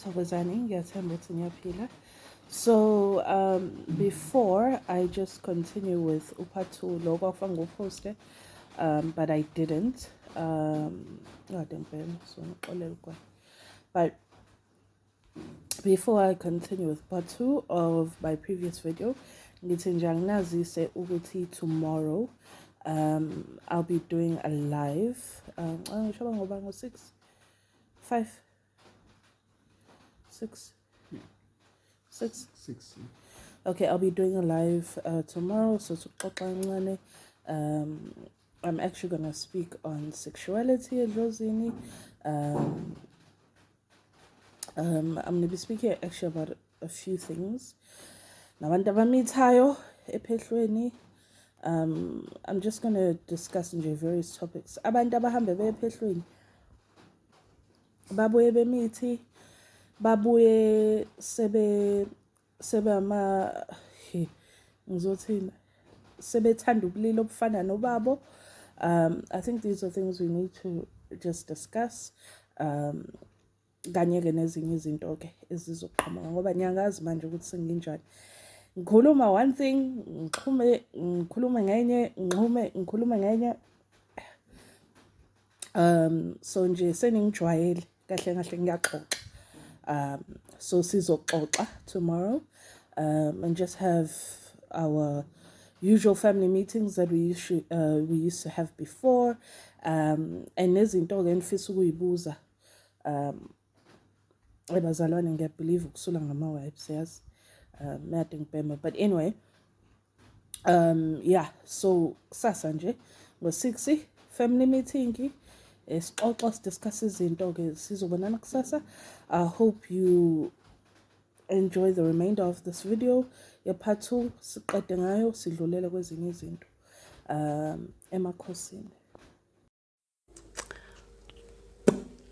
Thokozani, ngiyathemba ukuthi niyaphila. So before I just continue with part 2 logo of poster, but I didn't. But before I continue with part 2 of my previous video, ngithenjangazise ukuthi tomorrow I'll be doing a live 6. Okay, I'll be doing a live tomorrow. So I'm actually gonna speak on sexuality, eDlozini. I'm gonna be speaking actually about a few things. I'm just gonna discuss various topics. Abantu abahambe beya ephehlweni babuye bemithi babuye sebethanda ubulili obufana nobabo. I think these are things we need to just discuss. Kanye-ke nezinye izinto ke ezizoqhamuka ngoba ngiyangazi manje ukuthi senginjani. Ngikhuluma one thing, ngikhulume ngenye. So nje seningijwayele kahle ngiyaxoxa. So sizoxoxa tomorrow, and just have our usual family meetings that we used to have before, and nezinto ke ngifisa ukuyibuza ebazalwane ngiyabelieve ukusula ngama-wives yazi. But anyway, yeah, so kusasa nje ngo-6 family meeting sixoxa sidiscuss izinto ke sizobonana kusasa. I hope you enjoy the remainder of this video. Part 2 siqede ngayo sidlulele kwezinye izinto Makhosini.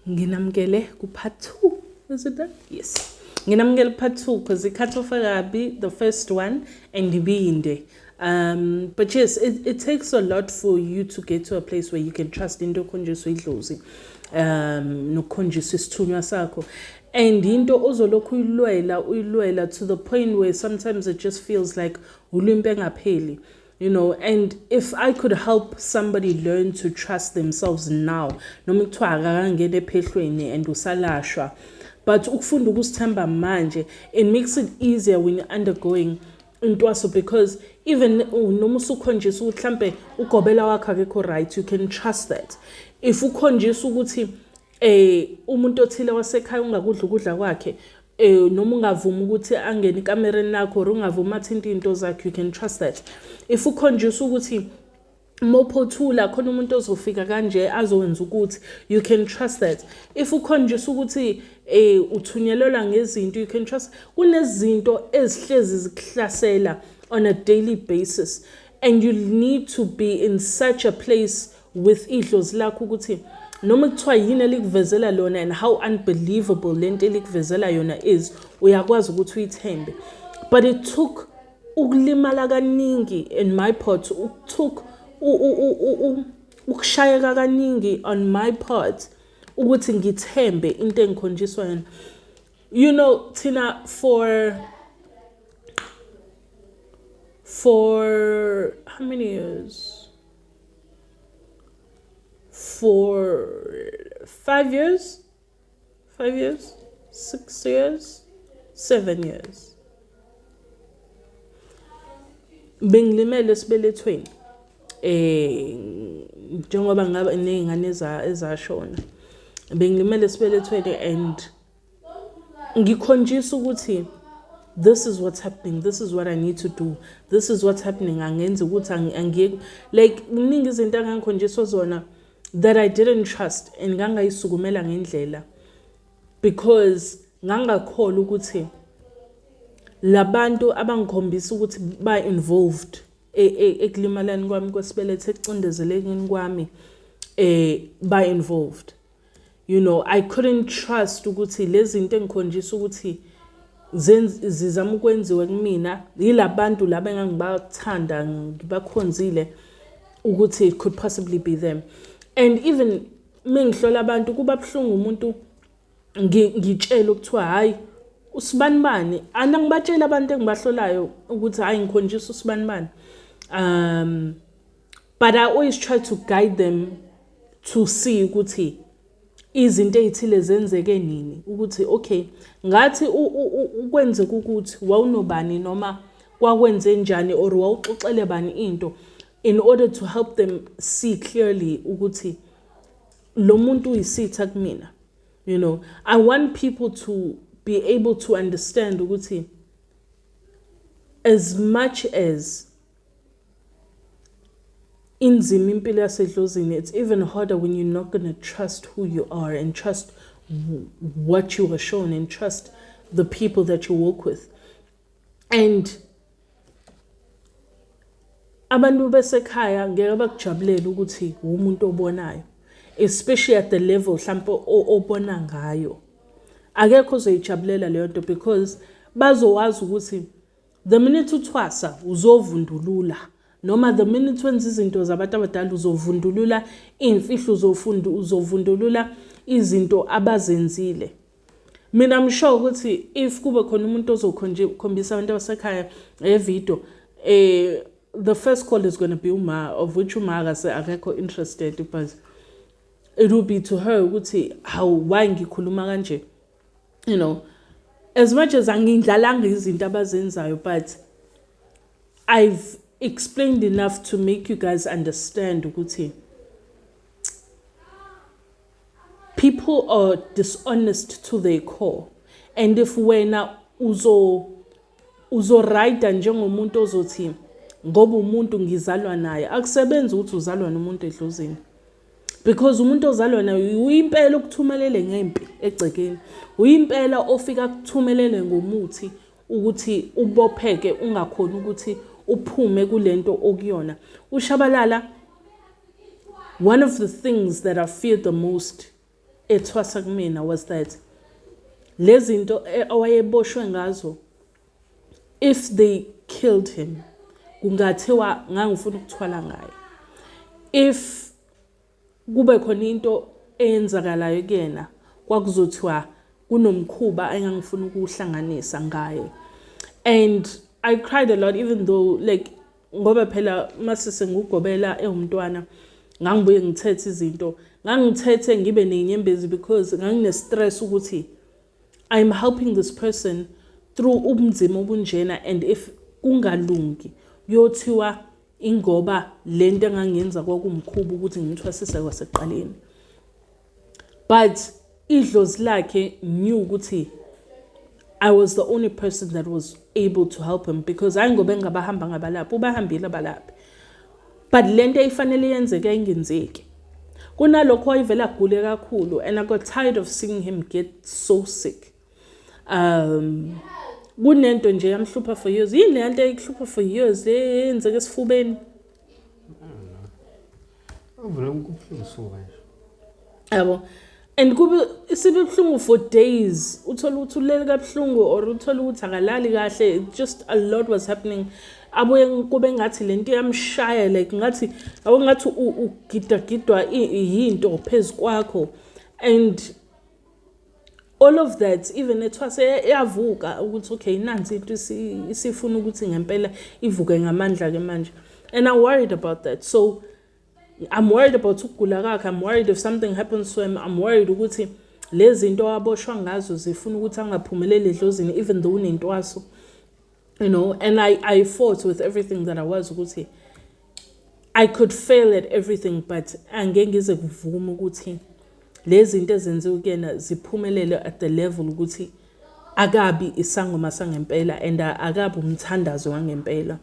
Nginamkele ku part 2. Is it that? Yes. Nginamkele part 2 because it cut off the first one and ibinde. But yes, it takes a lot for you to get to a place where you can trust into konjeso idlozi. No konjeso isithunywa sakho. And into ozolokhu uyilwela to the point where sometimes it just feels like ulimpe ngapheli. You know, and if I could help somebody learn to trust themselves now, noma kuthiwa akangene ephehlweni and usalashwa, but ukufunda ukusithemba manje, it makes it easier when you're undergoing intwaso, because even noma usukhonjisa ukuthi mhlambe ugobela wakho akekho right, you can trust that. If ukhonjisa ukuthi umuntu othile wasekhaya ungakudla ukudla kwakhe, noma ungavuma ukuthi angene ikamereni lakho or ungavuma athinta into zakhe, you can trust that. If ukhonjisa ukuthi mophothula khona umuntu ozofika kanje azowenza ukuthi, you can trust that. If ukhonjisa ukuthi uthunyelelwa ngezinto, you can trust. Kunezinto ezihlezi zikuhlasela on a daily basis, and you need to be in such a place with idlozi lakho ukuthi noma kuthiwa yini elikuvezela lona and how unbelievable lento elikuvezela yona is, uyakwazi ukuthi uyithembe. But it took ukulimala kaningi in my part, it took ukushayeka kaningi on my part ukuthi ngithembe into engikhonjiswa yona. You know, Tina, for how many years? For 5 years, 6 years, 7 years. Bengilimele esibelethweni. Njengoba ngaba nezingane ezashona. Bengilimele esibelethweni and ngikhonjisa ukuthi this is what's happening, this is what I need to do, this is what's happening. Angenzi ukuthi angiye like kuningi izinto angikhonjiswa zona that I didn't trust and ngangayisukumela ngendlela because ngangakholwa ukuthi labantu abangikhombisa ukuthi ba involved ekulimalani kwami kwesibelethe, ekucindezelekeni kwami ba involved. You know, I couldn't trust ukuthi lezi zinto engikhonjisa ukuthi zizama ukwenziwa kumina yilabantu laba engangibathanda ngibakhonzile ukuthi it could possibly be them. And even mengihlola abantu kuba buhlungu umuntu ngitshela ukuthiwa hayi usibanibani anangibatshela abantu engibahlolayo ukuthi hayi ngikhonjisa usibanibani. But I always try to guide them to see ukuthi izinto ezithile zenzeke nini, ukuthi okay ngathi ukwenzeka ukuthi wawunobani noma kwakwenze njani or wawuxoxele bani into, in order to help them see clearly ukuthi lo muntu uyisitha kumina. You know, I want people to be able to understand ukuthi as much as inzima impilo yasedlozini, it's even harder when you're not going to trust who you are and trust what you were shown and trust the people that you work with. And abantu besekhaya ngeke bakujabulele ukuthi umuntu obonayo, especially at the level mhlawumbe obona ngayo. Akekho uzoyijabulela leyo nto because bazowazi ukuthi the minute uthwasa uzovundulula, noma the minute wenza izinto zabantu abadala uzovundulula imfihlo, uzovundulula izinto abazenzile. Mina I'm sure ukuthi if kube khona umuntu ozokhombisa abantu abasekhaya evideo, the first call is going to be Uma, of which Uma akekho interested, but it will be to her ukuthi why ngikhuluma kanje. You know, as much as angindlalanga izinto abazenzayo, but I've explained enough to make you guys understand ukuthi people are dishonest to their core. And if wena uzorayida njengomuntu ozothi ngoba umuntu ngizalwa naye, akusebenzi ukuthi uzalwa nomuntu edlozini. Because umuntu ozalwa naye uyimpela ukuthumelele ngempi egcekeni, uyimpela ofika kuthumelele ngomuthi ukuthi ubopheke ungakhona ukuthi uphume kulento okuyona. Ushabalala, one of the things that I feared the most ethwasa kumina was that lezinto awayeboshwe ngazo, if they killed him, kungathiwa ngangifuna ukuthwala ngaye. If kube khona into eyenzakalayo kuyena, kwakuzothiwa kunomkhuba engangifuna ukuhlanganisa ngaye. And I cried a lot, even though like ngoba phela masise ngugobela umntwana ngangibuye ngithethe izinto, ngangithethe ngibe nenyembezi because ngangine stress ukuthi I'm helping this person through ubunzima obunjena, and if kungalungi yothiwa ingoba lento engangenza kwakumkhuba ukuthi ngimthwasise kwaseqaleni. But idlozi lakhe knew ukuthi I was the only person that was able to help him, because ayingobe ngabahamba ngabalaphi, ubahambile abalaphi, but lento ifanele yenzeke ingenzeki. Kunalokho wayevela agule kakhulu, and I got tired of seeing him get so sick. Kunento nje yamhlupha for years. Yini lento eyihlupha for years lenzeke esifubeni? Yabo. And kube isibuhlungu for days. Uthola ukuthi ulele kabuhlungu or uthola ukuthi akalali kahle. Just a lot was happening. Abuye kube ngathi lento yamshaya, like ngathi awungathi ugidagidwa into phezu kwakho. And all of that, even ethwase yavuka ukuthi okay nansi into isifuna ukuthi ngempela ivuke ngamandla ke manje. And I'm worried about that. So I'm worried about ukugula kwakhe. I'm worried if something happens to him. I'm worried ukuthi lezi zinto aboshwa ngazo zifuna ukuthi angaphumeleli edlozini even though unentwaso. You know, and I fought with everything that I was ukuthi I could fail at everything, but angeke ngize kuvuma ukuthi lezi zinto ezenziwe kuyena ziphumelele at the level ukuthi akabi isangoma sangempela and akabi umthandazo wangempela.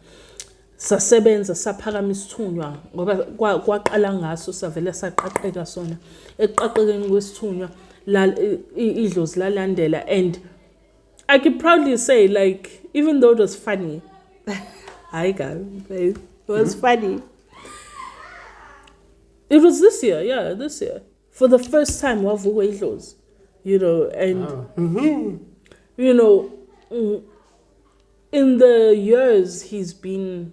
Sasebenza saphakama isithunywa ngoba kwaqala ngaso savela saqaqeka sona. Eqaqekeni kwesithunywa la idlozi lalandela, and I could proudly say, like, even though it was funny, it was funny. It was this year, this year. For the first time, wavuka idlozi, you know, and you know, in the years he's been,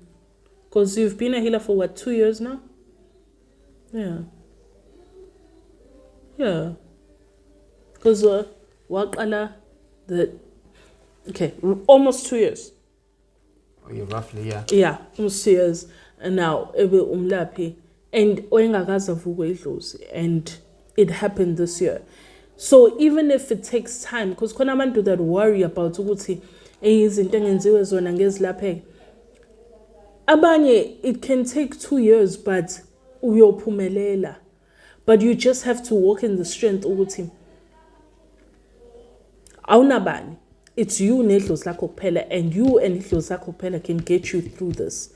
because you've been a healer for what, 2 years now? Yeah. Because waqala almost 2 years. Oh, yeah, roughly, yeah. Yeah, almost 2 years. And now, ebe umlaphi. And oyengakaze avukwe idlozi. And it happened this year. So even if it takes time, because khona abantu that worry about ukuthi izinto engenziwe zona ngezilapheke. Abanye, it can take 2 years, but uyophumelela. But you just have to walk in the strength ukuthi awunabani. It's you nedlozi lakho kuphela, and you and idlozi lakho kuphela can get you through this.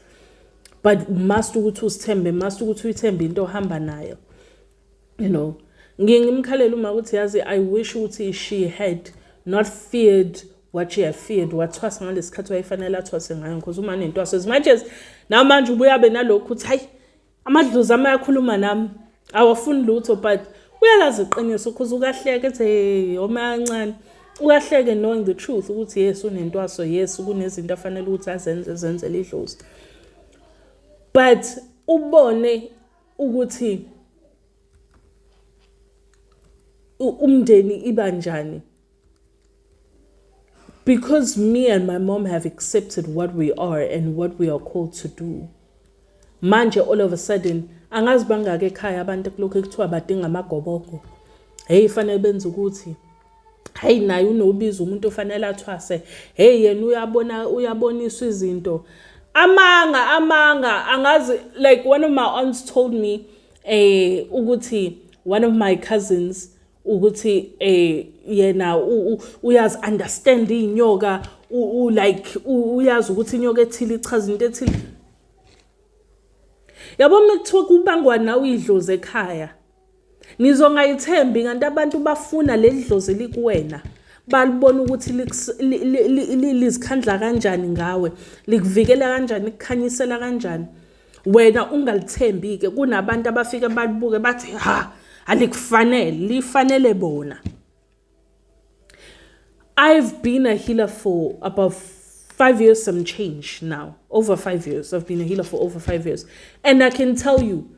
But must ukuthi usithembe, must ukuthi uyithembe into ohamba nayo. You know, ngimkhalela uma ukuthi yazi, I wish ukuthi she had not feared what she had feared, wathwasa ngalesikhathi wayefanele athwase ngayo, because uma nentwaso as much as now manje ubuyabe nalokhu ukuthi hayi amadlozi amayakhuluma nami awafuni lutho, but uyalazi iqiniso because ukahleke ethi hey omancane ukahleke knowing the truth ukuthi yes unentwaso, yes kunezinto afanele ukuthi azenzele idlozi, but ubone ukuthi umndeni ibanjani. Because me and my mom have accepted what we are and what we are called to do. Manje all of a sudden, angazi bangake ekhaya abantu kulokho ekuthiwa badinga amagoboko. Hey fanele benze ukuthi hey naye unobiza umuntu ofanele athwase. Hey yena uyaboniswa izinto. Amanga angazi, like one of my aunts told me ukuthi one of my cousins ukuthi yena uyazi understand inyoka like uyazi ukuthi inyoka ethile ichaza into ethile. Yabo mekuthiwa kubangwa nawe idlozi ekhaya, nizongayithembi kanti abantu bafuna ledlozi likuwena, balibona ukuthi lizikhandla kanjani ngawe, likuvikela kanjani, likukhanyisela kanjani, wena ungalithembi ke. Kunabantu abafika balibuke bathi ha alikufanele, lifanele bona. I've been a healer for about 5 years, some change now. Over 5 years. I've been a healer for over 5 years. And I can tell you,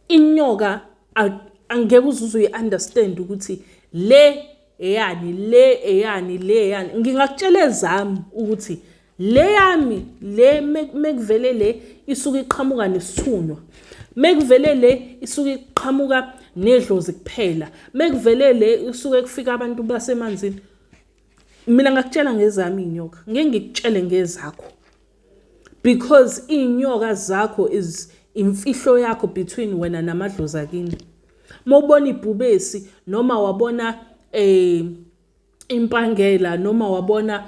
in yoga, angeke uzuze understand ukuthi le eyani. Ngingakutshela ezami ukuthi le yami le mekuvele le isuke iqhamuka nesithunywa. Mekuvele le isuke iqhamuka nedlozi kuphela. Mekuvele le isuke kufika abantu basemanzini. Mina ngakutshela ngezami inyoka, ngeke ngikutshele ngezakho. Because inyoka zakho is imfihlo yakho between wena namadlozi akini. Mawubona ibhubesi noma wabona impangela noma wabona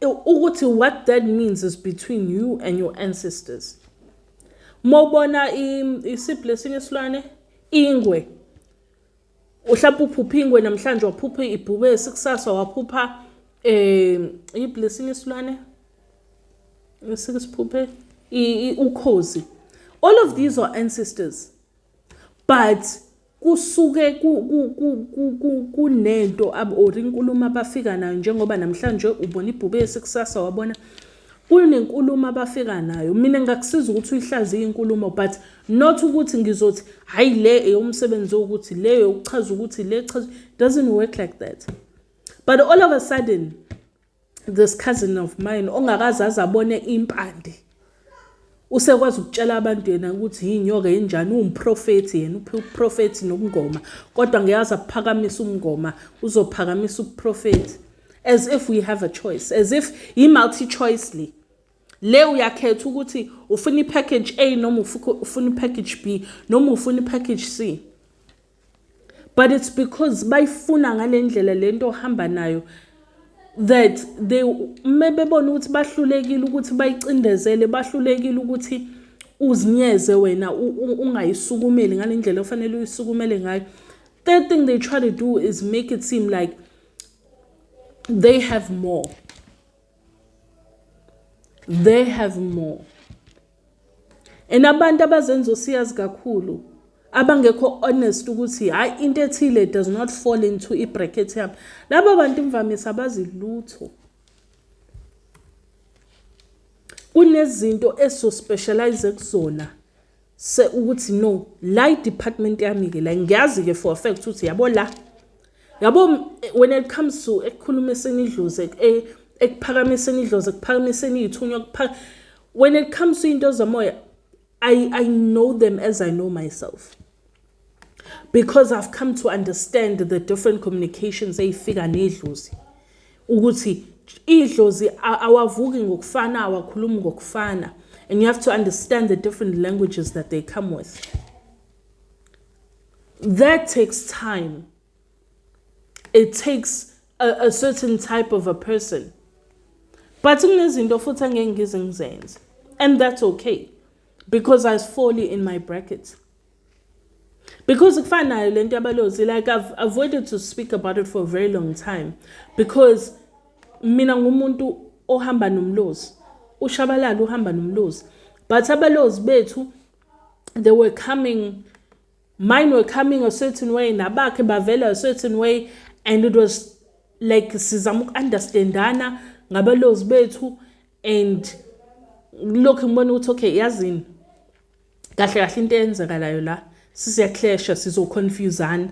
ukuthi what that means is between you and your ancestors. Mawubona isiphi lesinye isilwane ingwe. Uhlapha uphupha ingwe namhlanje waphupha ibhubesi, kusasa waphupha iblesinye isilwane esiphuphe ukhozi. All of these are ancestors, but kusuke kunento or inkulumo abafika nayo, njengoba namhlanje ubona ibhubesi, kusasa wabona kunenkulumo abafika nayo. Mina ngakusiza ukuthi uyihlaziye inkulumo, but not ukuthi ngizothi hayi le eyomsebenzi ukuthi le yokuchaza ukuthi le chaza. Doesn't work like that. But all of a sudden, this cousin of mine ongakazi azabone impande, usekwazi ukutshela abantu yena ukuthi inyoka enjani, umprofeti yena, uprofeti nobungoma, kodwa ngiyazi aphakamisa umngoma uzophakamisa uprofeti, as if we have a choice, as if multi choice le uyakhetha ukuthi ufuna ipackage A noma ufuna ipackage B noma ufuna ipackage C. But it's because bayifuna ngalendlela lento ohamba nayo that they mebebona ukuthi bahlulekile ukuthi bayicindezele, bahlulekile ukuthi uzinyeze wena ungayisukumeli ngalendlela ofanele uyisukumele ngayo. Third thing they try to do is make it seem like they have more. They have more. And abantu abazenza osiyazi kakhulu abangekho honest ukuthi hayi into ethile does not fall into ibracket yami. Laba bantu imvamisa abazi lutho. Kunezinto eso specialize kuzona. Se ukuthi no, la department yami ke la ngiyazi ke for a fact ukuthi yabo la Yabo, when it comes to ekukhulumiseni idlozi, ekuphakamiseni idlozi, ekuphakamiseni ithunywa, when it comes to into zamoya, I know them as I know myself. Because I've come to understand the different communications ey'fika nedlozi. Ukuthi idlozi awavuki ngokufana, awakhulumi ngokufana. And you have to understand the different languages that they come with. That takes time. It takes a certain type of a person. But kunezinto futhi angeke ngize ngizenze. And that's okay. Because I fall in my bracket. Because kufanayo lento yabalozi, like I've avoided to speak about it for a very long time. Because mina ngumuntu ohamba nomlozi. Ushabalala uhamba nomlozi. But abalozi bethu, mine were coming a certain way, nabakhe bavela a certain way, and it was like sizama ukunderstandana ngabalozi bethu, and look ngibona ukuthi okay yazini kahle kahle into eyenzekalayo la sisiyaclasha sizoconfuseana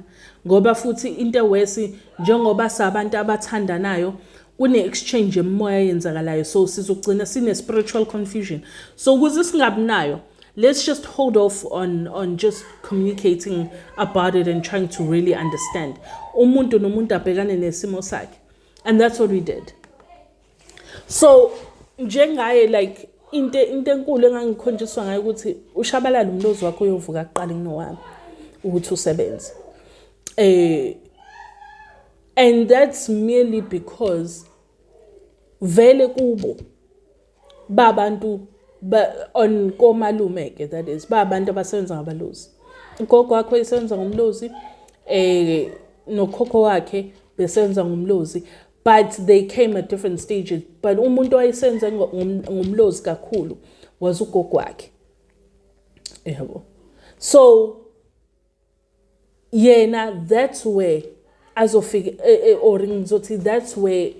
ngoba futhi into ewesi njengoba sabantu abathandanayo kune exchange emoya yenzakalayo, so sizogcina sine spiritual confusion. So ukuze singabi nayo, let's just hold off on just communicating about it and trying to really understand. Umuntu nomuntu abhekane nesimo sakhe. And that's what we did. So njengaye like into enkulu engangikhonjiswa ngayo ukuthi ushabalala umlozi wakho uyovuka kuqala kunowami ukuthi usebenze. And that's merely because vele kubo babantu on komalume, that is babantu abasebenza ngabalozi. Ugogo wakho esenza ngomlozi, nokhokho wakhe besenza ngomlozi, but they came at different stages. But umuntu owayesenza ngomlozi kakhulu was ugogo wakhe. So yena, that's where azofika or ngizothi that's where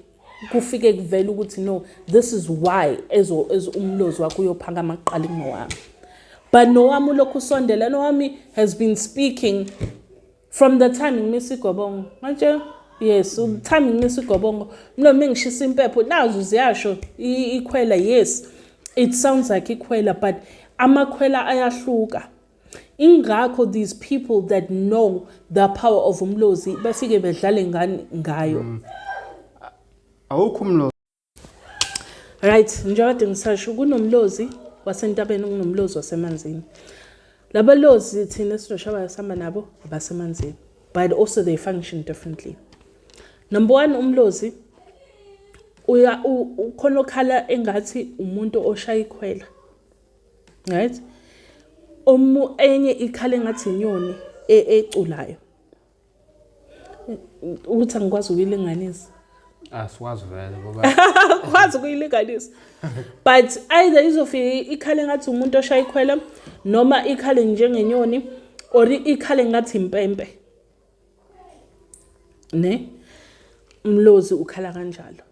kufike kuvela ukuthi no, this is why as umlozi wakho uyophakama kuqala kunowami. But nowami lokhu sondela, nowami has been speaking from the time ngimisa igobongo. Manje yes, the time ngimisa igobongo, mlo mengishisa impepho nazo ziyasho ikhwela, yes, it sounds like ikhwela, but amakhwela ayahluka. Ingakho these people that know the power of umlozi bafike bedlale ngayo. Awukho umlozi. Right, njengoba ngisasho kunomlozi wasentabeni, kunomlozi wasemanzini. Labalozi thina sizoshaba sihamba nabo abasemanzini, but also they function differently. Number one, umlozi ukhona okhala engathi umuntu oshaya ikhwela. Right? Enye ikhala engathi inyoni eculayo. Uthi angikwazi ukuyilinganisa. Asiwazi vele ngoba kwazi ukuyilinganisa. But either izofika ikhala engathi umuntu oshaya ikhwela, noma ikhale njengenyoni, or ikhale ngathi impempe. Ne? Umlozi ukhala kanjalo.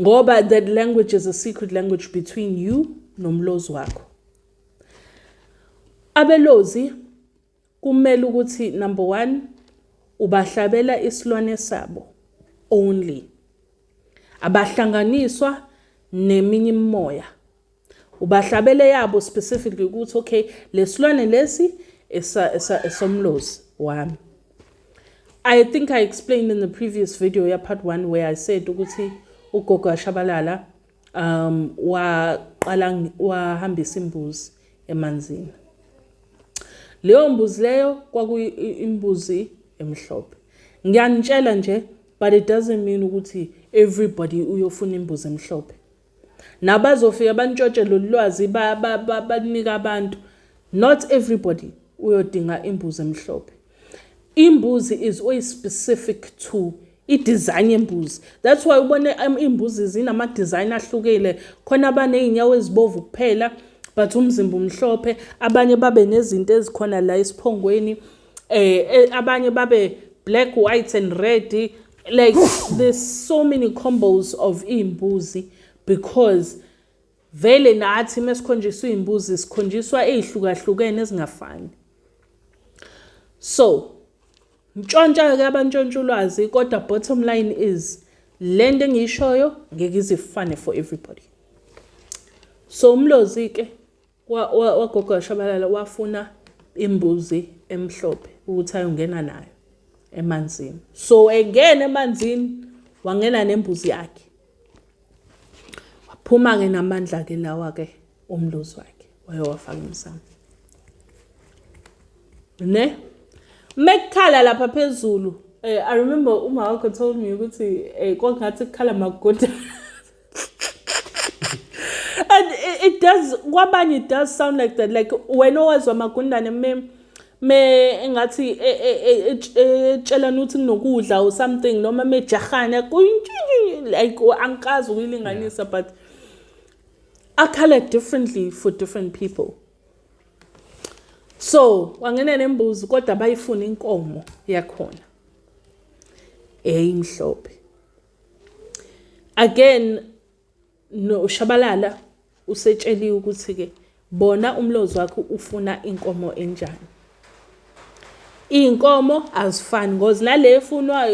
Ngoba that language is a secret language between you nomlozi wakho. Abelozi kumele ukuthi number one, ubahlabela isilwane sabo only. Abahlanganiswa neminye imimoya. Ubahlabele yabo specifically ukuthi okay, lesilwane lesi esomlozi wami. I think I explained in the previous video, yeah, part 1, where I said ukuthi ugogo ashabalala wahambisa imbuzi emanzini. Leyo mbuzi leyo kwakuyimbuzi emhlophe. Ngiyanitshela nje, but it doesn't mean ukuthi everybody uyofuna imbuzi emhlophe. Nabazofika bantshotshe lolwazi banika abantu. Not everybody uyodinga imbuzi emhlophe. Imbuzi is always specific to i-design yembuzi. That's why ubone imbuzi zinama design ahlukile. Khona abaney'nyawo ezibovu kuphela but umzimba umhlophe, abanye babe nezinto ezikhona la esiphongweni, abanye babe black, white and red. Like there's so many combos of imbuzi because vele nathi mesikhonjiswa imbuzi sikhonjiswa ezihlukahlukene ezingafani. So Ntshontsha-ke abantshontshulwazi kodwa bottom line is lento engiyishoyo ngeke izifane for everybody. So umlozi-ke wagogo kaShabalala wafuna imbuzi emhlophe ukuthi ayongena nayo emanzini. So engena emanzini wangena nembuzi yakhe. Waphuma-ke namandla-ke lawa-ke umlozi wakhe wayowafaka emsamo. Ne? Mekhala lapha phezulu. I remember uma wakho told me ukuthi kwakungathi kukhala magoda. And it does, kwabanye it does sound like that. Like when owazwa magundane me engathi etshela nuthi kunokudla or something noma mejahana like angikazi ukuyilinganisa but akhala differently for different people. So wangena nembuzi kodwa bayifuna inkomo yakhona eyimhlophe. Again no Shabalala usetsheliwe ukuthi ke bona umlozi wakhe ufuna inkomo enjani. Inkomo azifani because nale efunwa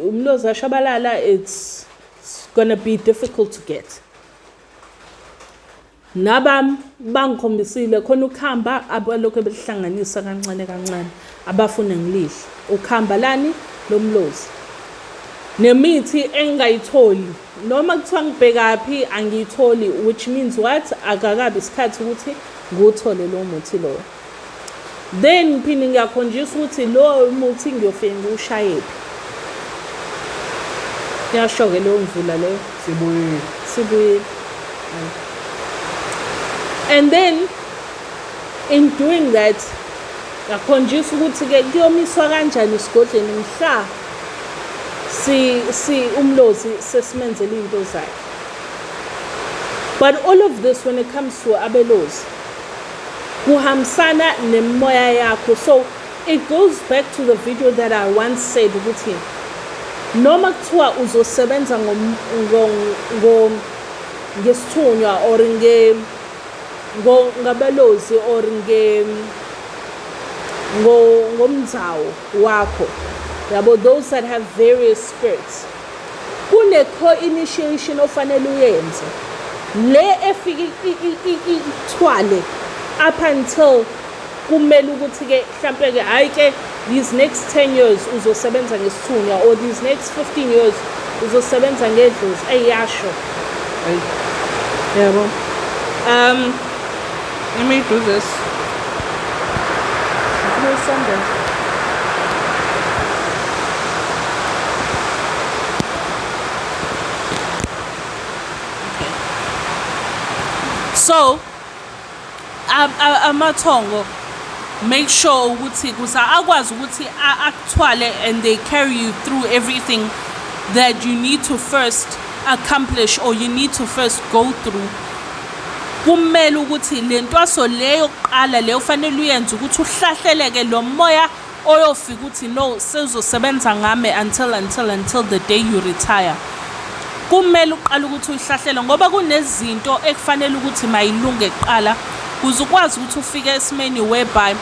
umlozi kaShabalala it's gonna be difficult to get. Nabam bangikhombisile khona ukuhamba abalokho belihlanganisa kancane abafuna ngilihle. Ukuhamba lani lomlozi. Nemithi engayitholi noma kuthiwa ngibhekaphi angiyitholi, which means what akakabi isikhathi ukuthi nguthole lo muthi lo. Then phinde ngiyakhonjisa ukuthi lo muthi ngiyofika ngiushayephi. Yasho-ke lo mvula leyo sibuyile. And then in doing that ngakhonjisa ukuthi ke kuyomiswa kanjani isigodleni mhla si umlozi sesimenzele into zakhe. But all of this when it comes to abelozi kuhambisana nemoya yakho. So it goes back to the video that I once said ukuthi noma kuthiwa uzosebenza ngesithunywa or ngabelozi or ngomdzawo wakho. Yabo those that have various spirits. Kune co-initiation ofanele uyenze. Le efika ithwale up until kumele ukuthi ke mhlambe ke hayi ke these next 10 years uzosebenza ngesithunywa or these next 15 years uzosebenza ngedlozi eyasho. Yabo. Let me do this. So, amathongo make sure ukuthi kusa akwazi ukuthi akthwale and they carry you through everything that you need to first accomplish or you need to first go through. Kumele ukuthi lentwaso leyo qala leyo fanele uyenze ukuthi uhlahleleke lo moya oyofika ukuthi no sezosebenza ngame until the day you retire. Kumele uqala ukuthi uyihlahlele ngoba kunezinto ekufanele ukuthi mayilunge kuqala ukuze ukwazi ukuthi ufike esimeni whereby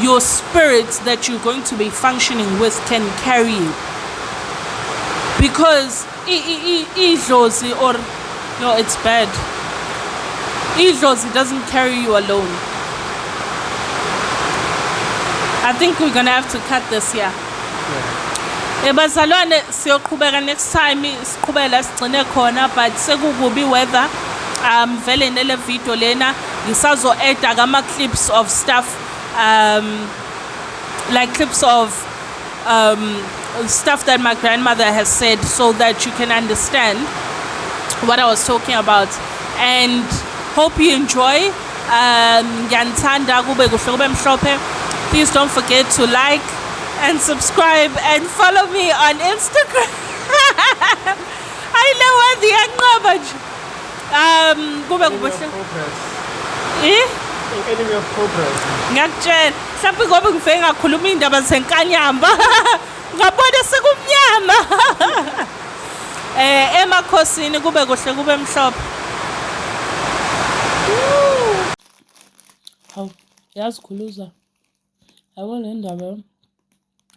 your spirit that you're going to be functioning with can carry you. Because idlozi or no, it's bad. Idlozi doesn't carry you alone. I think we're gonna have to cut this here. Bazalwane siyoqhubeka next time siqhubela sigcine khona but sekukubi weather vele nele video lena ngisazo add ama clips of stuff like clips of stuff that my grandmother has said so that you can understand what I was talking about and hope you enjoy. Ngiyanthanda kube kuhle kube mhlophe. Please don't forget to like and subscribe and follow me on Instagram. I know what the anqaba nje. Kube kuhle. Enemy of progress. Ngakutshela mhlawumbe ngoba ngifike ngakhuluma indaba zenkanyamba. Ngabona sekumnyama. Emakhosini kube kuhle kube mhlophe. Hawu yazikhuluza. Yabona indaba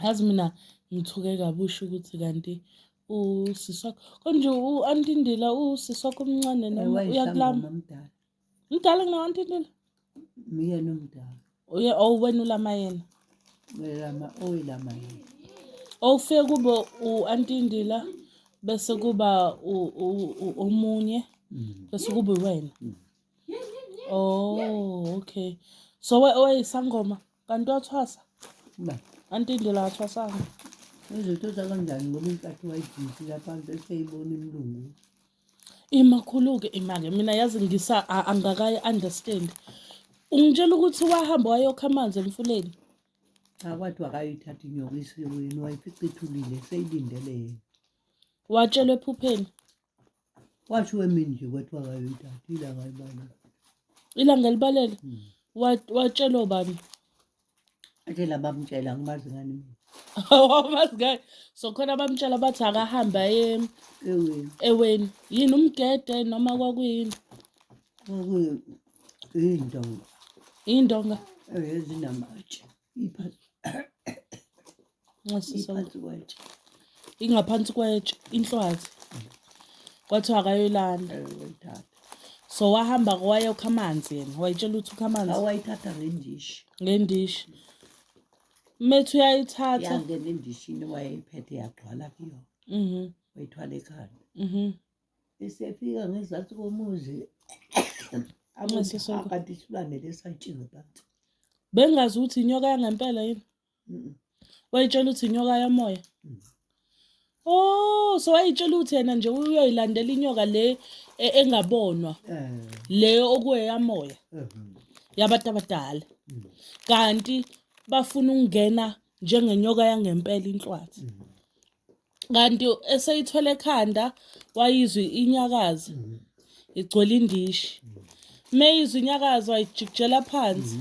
Yazi mina ngithuke kabusha ukuthi kanti usiswakho konje u-Antindila usiswakho omncane noma uyakulama. Mdala. Mdala kuna-Antindila? Mina nomdala. Wena ulama yena? Oyilama yena. Ufike kube u-Antindila bese kuba omunye bese kube wena. Oh, okay. So wayisangoma kanti wathwasa? Ba. Antindila wathwasanga. Uzothotha kanjani ngoba inkathi wayijisile phansi eseyibona imlungu. Imakhulu-ke imake mina yazi angakayi understand. Ungitshela ukuthi wahamba wayokha amanzi emfuleni? Akwathi wakayithatha inyoka isiweni wayifica ithulile seyilindele yena. Watshelwe ephupheni? Washiwe emini nje kwathi wakayithatha ilanga libalele. Ilanga libalele? Watshelwa bani? Atshela bamtshela ngibazi ngani mina. Awamazi ngani? So khona bamtshela bathi akahamba eweni. Yini umgede noma kwakuyini? Iy'ndonga. Iy'ndonga? Ezinamatshe. Iphansi kwetshe. Ingaphansi kwetshe, inhlwazi. Kwathiwa akayolanda. So wahamba wayokha amanzi yena. Wayitshela ukuthi ukha amanzi? Awayithatha ngendishi. Ngendishi. Methu uyayithatha. Yangena endishini wayeyiphethe yagcwala kuyo. Wayithwala ekhanda. Esefika ngezansi komuzi. Akade isilwane lesantshinga phansi. Bengazi ukuthi inyoka yangempela yini? Wayitshela ukuthi inyoka yamoya? Oh, so wayitshela ukuthi yena nje uyoyilandela inyoka le engabonwa. Le okuyeyamoya. Yabantu abadala. Kanti bafuna ukungena njengenyoka yangempela inhlwathi. Kanti eseyithwele ekhanda wayizwa inyakaza. Igcwele indishi. Meyizwa inyakaza wayijikijela phansi.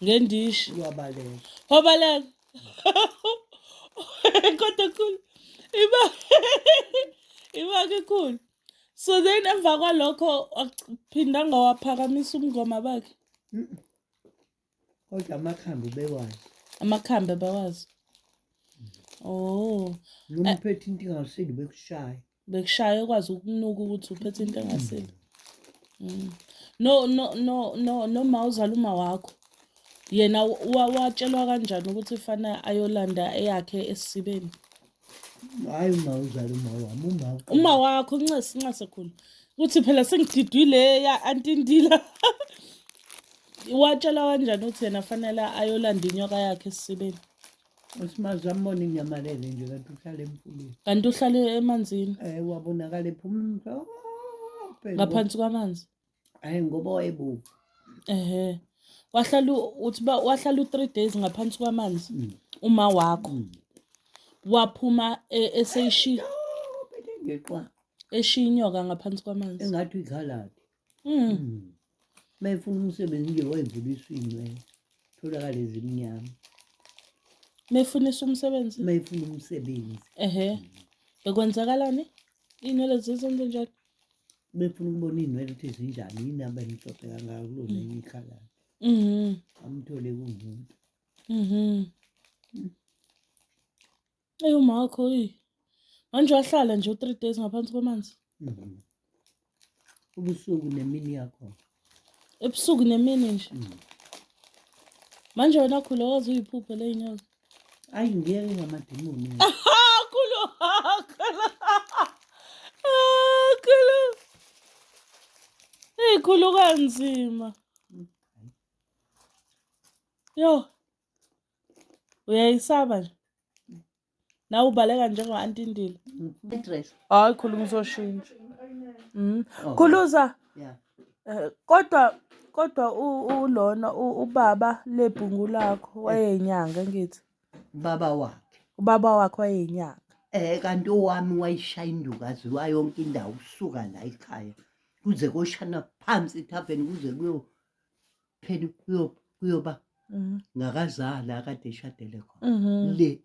Ngendishi. Wabaleka. Kodwa khulu. Imake khulu. So then emva kwalokho aphinda ngawaphakamisa umngoma bakhe. Kodwa amakhambi bewazi. Amakhambi bewazi. Oh. Noma uphethe into engasili bekushaya. Bekushaya ekwazi ukunuka ukuthi uphethe into engasili. No mawuzala uma wakho. Yena watshelwa kanjani ukuthi ufana ayolanda eyakhe esibeni? Hayi mawuzala uma wakho ncase khona. Uthi phela sengididwile ya Antindila. Watshelwa kanjani ukuthi yena fanele ayolanda inyoka yakhe esibeni? Usimazi ambona inyamalele nje kanti uhlala emfuleni. Kanti uhlale emanzini? Wabonakala ephuma ngaphansi kwamanzi. Hayi ngoba wayebovu. Wahlala u3 days ngaphansi kwamanzi. Uma wakho waphuma eseyishila ngeqwa eshinyoka ngaphansi kwamanzi. Engathi ikhaladi. Mayifuna umsebenzi nje wayivulisa inwele. Tholakala ezimnyama. Mefunisa umsebenzi? Mayifuna umsebenzi. Bekwenzakalani? Inwele zizenze njani? Befuna ukubona inwele ukuthi zinjani yini abanixoxe kangaka kulona ikhaladi. Amthole kungumuntu. Umakho manje wahlala nje u3 days ngaphansi kwamanzi. Ubusuku nemini yakho. Ebusuku nemini nje. Manje wena khulu wazi uyiphuphe le inyoka. Ayi ngeke ngamadimoni. Khulu. Khulu. Khulu kanzima. Yo. Uyayisaba nje. Na ubaleka njengo-Antindila. Address. Hayi khulu ngizoshintsha. Khuluza. Yeah. Kodwa ulona ubaba lebhungu lakho wayeyinyanga ngithi. Baba wakhe. Ubaba wakhe wayeyinyanga. Kanti owami wayishaya indukazi wayonke indawo usuka la ekhaya. Kuze koshana phansi ethaveni kuze kuyophela kuyoba ngakazala akade eshadele khona. Le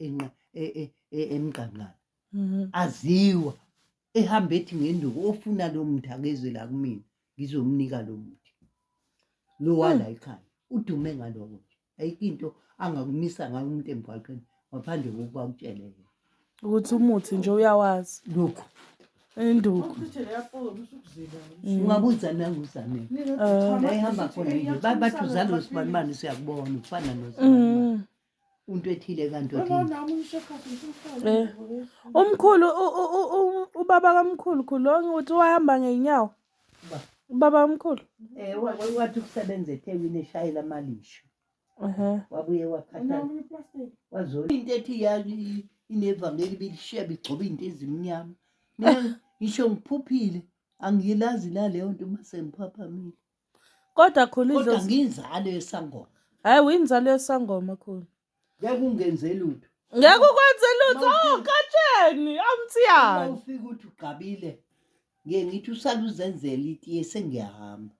emgqangala. Aziwa ehamba ethi ngenduku ofuna lo muntu akeze la kumina ngizomnika lo muntu. Lo wala ekhaya udume ngaloko nje. Ayikho into angakumisa ngayo umuntu emgwaqeni ngaphandle kokuba utshele ukuthi umuthi nje uyawazi lokhu induku ungabuza nanguzane la ihamba khona nje bathi uzalo sibanibani siyakubona ufana nosibanibani into ethile kanti umkhulu ubaba kamkhulu khulu ukuthi wahamba ngeenyawo ubaba kamkhulu wathi ukusebenza eThekwini eshayela amalisho wabuye wakhathala wazola into ethi yazi inevangeli bilishiya bigcoba into ezimnyama mina ngisho ngiphuphile angilazi naleyo nto mase ngiphaphamile kodwa khulu kodwa ngiyinzalo yesangoma hayi uyinzalo yesangoma khulu ngeke ungenze lutho ngeke ukwenze lutho katsheni amthiyana ufika uthi ugqabile ngeke ngithi usala uzenzela itiye sengiyahamba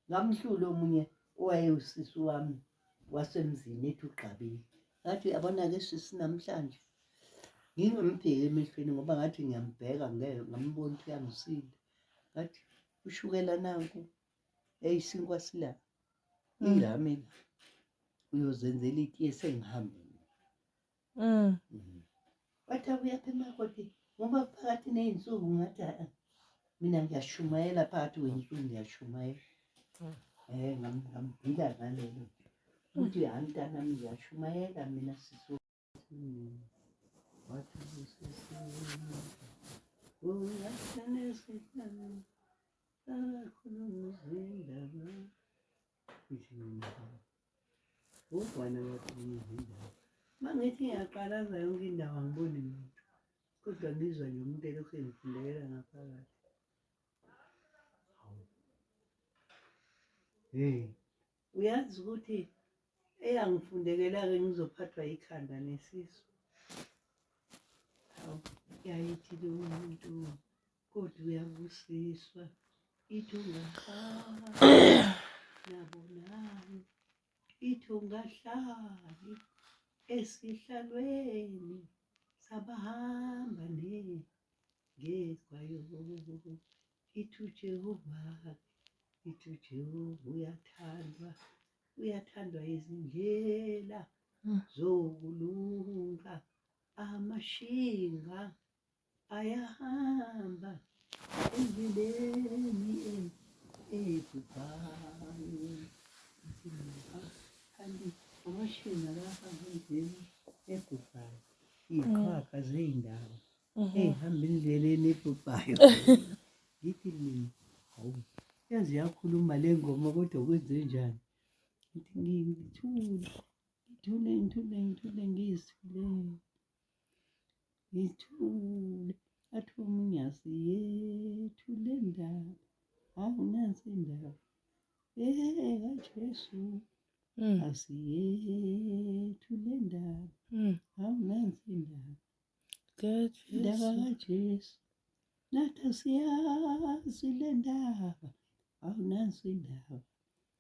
ngamhlula omunye owayewusisi wami wasemzini ethi ugqabile ngathi uyabona-ke sisi namhlanje ngingamubheki emehlweni ngoba ngathi ngiyambheka ngeke ngambona ukuthi uyangisinda ngathi ushukela nanku eyisinkwa sila ilami uyozenzela itiye sengihambile wathi abuyapha emakoti ngoba phakathi ney'nsuku ngathi mina ngiyashumayela phakathi kwey'nsuku ngiyashumayela ngambhila ngalelo ukuthi antanami ngiyashumayela mina siso wathi mangithi ngiyaqalaza yonke indawo angiboni muntu kodwa ngizwa nje umuntu elokhu engifundekela ngaphakathi uyazi ukuthi eyangifundekela-ke ngizophathwa ikhanda nesisu yayithi lowo muntu kodwa uyabusiswa ithi ungahlali nabonani ithi ungahlali esihlalweni sabahamba ngezwayo ithi uJehova ithi uJehova uyathandwa izindlela zokulunga amashinga ayahamba endleleni ebhubhayo kanti amashinga ayahamba endleleni ebhubhayo iy'qhwaga zey'ndawo ey'hamba endleleni ebhubhayo ngithi mina hawu yazi yakhuluma le ngoma kodwa kwenze njani ngithi ngithule ngithule athi omunye asiyethule ndaba hawu nansi indaba kaJesu asiyethule ndaba hawu nansi indaba indaba kaJesu nathi asiyazi le ndaba hawu nansi indaba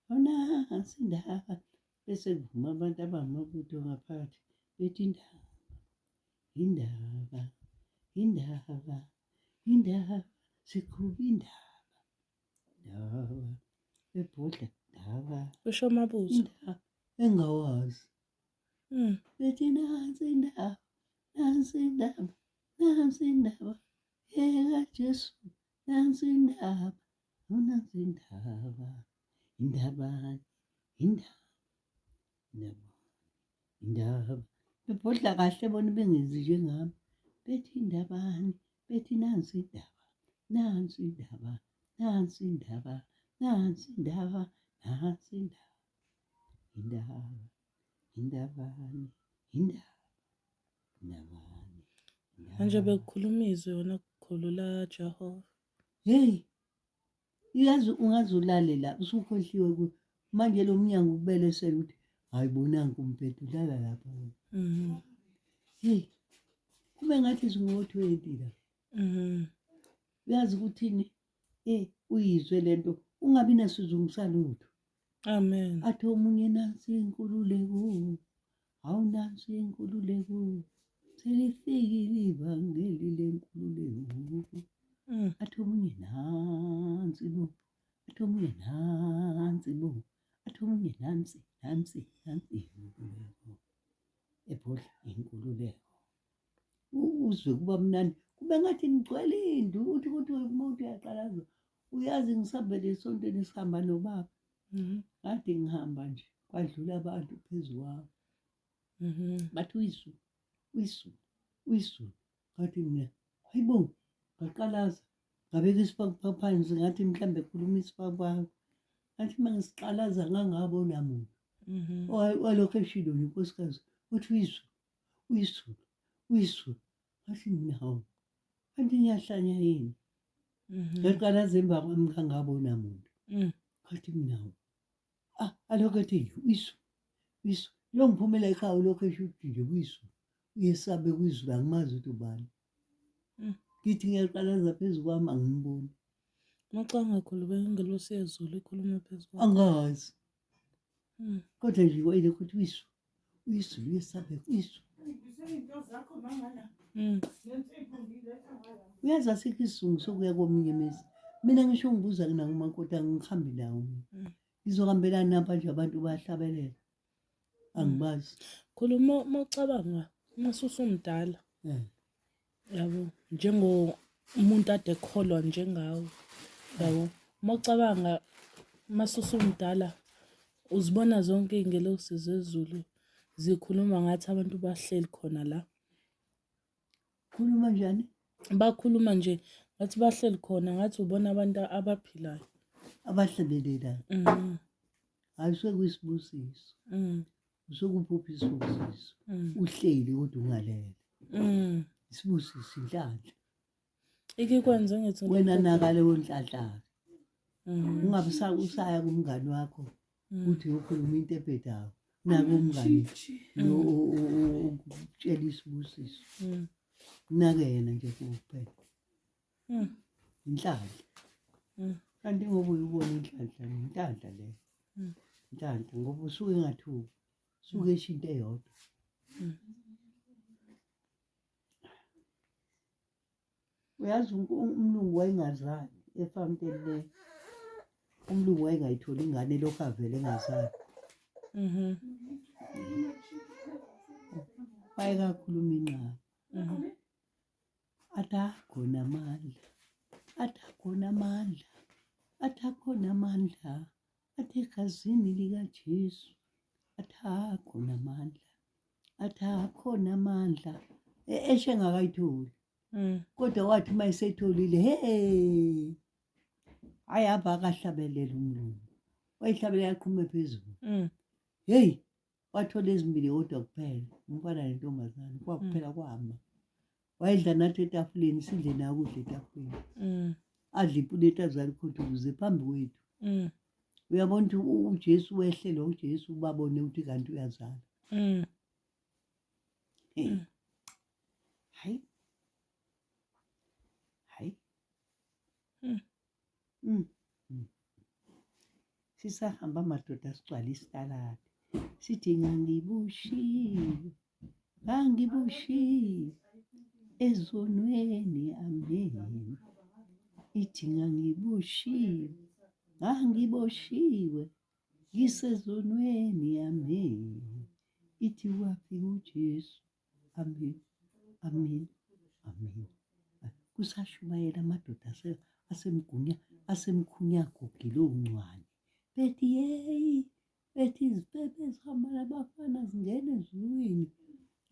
hawu nansi indaba bese kuvuma abantu abamabutho ngaphakathi bethi indaba sikhupha indaba ebhodla ndaba usho amabuzo engawazi bethi nansi indaba kaJesu nansi indaba nansi indaba bebhodla kahle bona bengenzi njengami bethi indabani bethi nansi indaba indabani manje bekukhuluma izwi yona kukhulula Jehova hey uyazi ungazulalela usukhohliwe manje lo mnyango ukubelesela ukuthi hayi bonanga umphethu udlala lapha hey kube ngathi singo-20 la uyazi ukuthini uyizwe lento ungabi nasizungu salutho amen athi omunye nansi inkululeko hawu nansi inkululeko selifikile ivangeli lenkululeko athi omunye nansi bo athi omunye nansi bo athi omunye nansi inkululeko ebhodla kuzwe kuba mnandi kube ngathi ngigcwele indlu uthi umuntu uyaqalaza uyazi ngisabele esontweni sihamba nobaba kade ngihamba nje kwadlula abantu phezu kwami bathi uyisulu ngathi mina hayibo ngaqalaza ngabeka isipakupaka phansi ngathi mhlawumbe ekhuluma isipakupaka ngathi uma ngisiqalaza ngangabona muntu walokho eshilo nje unkosikazi uthi uyisulu ngathi mina hawu kanti ngiyahlanya yini ngaqalaza emva kwami ngangabona muntu ngathi mina hawu alokho ethi uyisulu lo ngiphumela ekhaya lokho esho ukuthi nje uyisulu uyesabe kuyizulu angimazi ukuthi ubani ngithi ngiyaqalaza phezu kwami angimboni Macanga khuluma ingelosi yezulu ikhuluma phezu kwakho. angazi kodwa nje wayile ukuthi uyisulu uyesabe uyisulu uyazi asikho isizungu sokuya komunye mesi mina ngisho ngibuza nawo umakoti angihambi nawo ngizohambelana napha nje abantu bayahlabelela angibazi Khuluma mawucabanga masusumdala yabo njengomuntu ade ekholwa njengawe yabo mawucabanga masusumdala uzibona zonke ingelosi zezulu zikhuluma ngathi abantu bahleli khona la khuluma njani bakhuluma nje ngathi bahleli khona ngathi ubona abantu abaphilayo abahlebelelayo ayisekuyisibusiso usokuphi isibusiso uhleli kodwa ungalele isibusiso inhlanhla ikikwenze ngithi wena nakale wonhlanhla ungabe usaya kumngani wakho uthi ukhuluma into ebhedayo nako umngani lo ukutshela isibusiso nake yena nje kuphela inhlanhla kanti ngoba uyibona inhlanhla le inhlanhla ngoba usuke engathuki suke eshinto eyodwa uyazi umlungu wayengazali efountain le umlungu wayengayitholi ingane lokho avele engazali wayekakhuluma inqaba athi akhona amandla athi egazini likaJesu athi akhona amandla eshe engakayitholi kodwa wathi uma esetholile hayi hamba akahlabelela umlungu wayihlabelela aqhume phezulu heyi wathola ezimbili kodwa kuphela umfana nentombazane kwakuphela kwahamba wayedla nathi etafuleni sidle nayo ukudla etafuleni adle ipuleti azalikhotha ukuze phambi kwethu uyabona ukuthi uJesu wehlelwa uJesu babone ukuthi kanti uyazala hayi sisahamba amadoda sigcwala isitaladi sithi ngangibushiwe ezonweni amen ithi ngangiboshiwe ngisezonweni amen ithi wafika uJesu amen kusashumayela amadoda asemkhunyagogile oncwane bethi yeyi bethi izifebe zihamba nabafana zingena ezulwini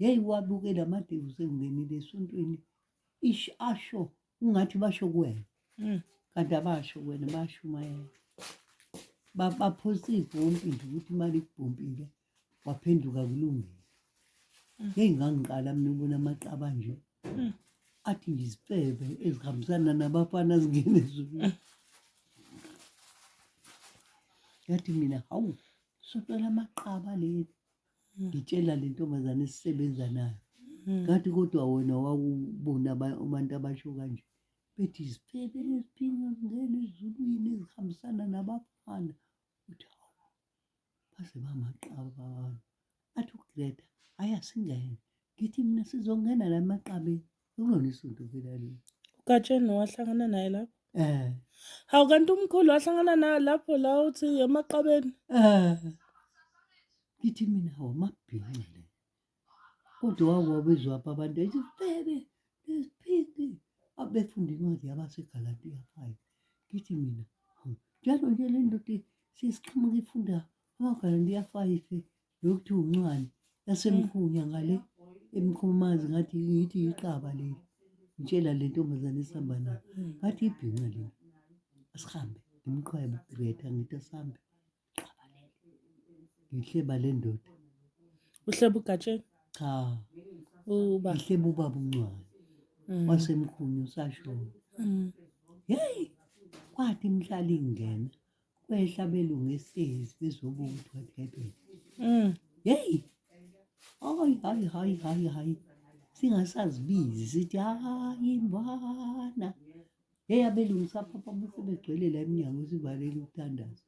yeyi wabukela amadevu sengingenile esontweni asho ungathi basho kuwena kanti abasho kuwena bashumayela baphosa ivumpi nje ukuthi imali ikubhumpile waphenduka kulungile yeyi ngangiqala mina ubona amaqaba nje athi nje izifebe ezihambisana nabafana zingene ezulwini yathi mina hawu sotela amaqaba leli ngitshela le ntombazane esisebenza nayo ngathi kodwa wena wawubona abantu abasho kanje bethi izifebe leziphinga zingene ezulwini ezihambisana nabafana uthi hawu baze bamaqaba athi uGreta ayasingene ngithi mina sizongena la maqabeni ukulona isonto phela leli uGatsheni wahlangana naye lapho hawu kanti umkhulu wahlangana naye lapho la uthi emaqabeni ngithi mina hawu amabhinqile kodwa wawabezwa apha abantu izifebe lesiphindi abefunda incwadi yabaseGalatiya 5. Ngithi mina njalo nje le ndoda sesiqhamuka ifunda amaGalatiya 5 yokuthi uncwane yasemkhunya ngale emkhumazi ngathi ngithi iqaba leli ngitshela le ntombazane esihamba nayo ngathi ibhinqa leli asihambe ngimqhwebe uGreta ngithi asihambe iqaba leli ngihleba le ndoda Uhleba ugatsheni? cha Uba. ngihleba ubaba uncwane wasemkhunya usashona yeyi kwathi imhlali ingena kwehla abelungu esitezi bezobuka ukuthi what happened yeyi hayi singasazibizi sithi hayi imvana yeyi abelungu saphapha sebegcwele la emnyango sivalele ukuthandaza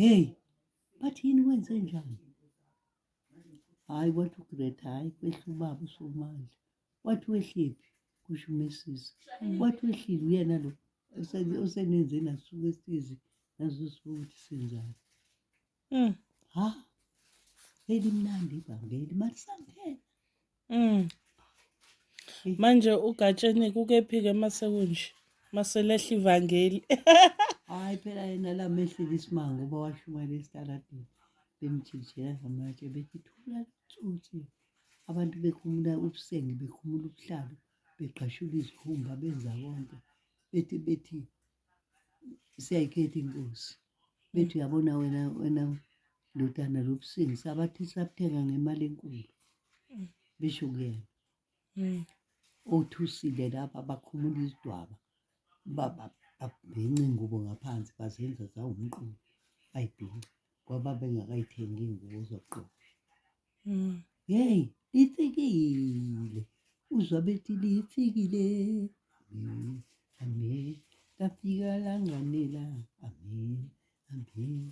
yeyi bathi yini wenze njani hayi kwathi uGreta hayi kwehla ubaba usomandla wathi wehlephi kusho uMesisi wathi wehlile uyena lo osenenze nasuka esitizi nazosibuka ukuthi senzani ha elimnandi ivangeli malisangena Manje ugatsheni kukephi-ke masekunje maselehla ivangeli? hayi phela yena lamehlile isimanga uba washumayela esitaladini bemjikijela ngamatshe bethi thula thutsi abantu bekhumula ubusengi bekhumula ubuhlalo beqashula izikhumba benza konke bethi siyayikhetha inkosi bethi uyabona wena ndodana lobusengi sabathi sabuthenga ngemali enkulu besho kuyena othusile lapha bakhumula isidwaba babhinca ingubo ngaphansi bazenza zawumqulu bayibhinca ngoba bengakayithengi iy'ngubo zokugqoka yeyi litsikile uzwa bethi litsikile amen lafika langanela amen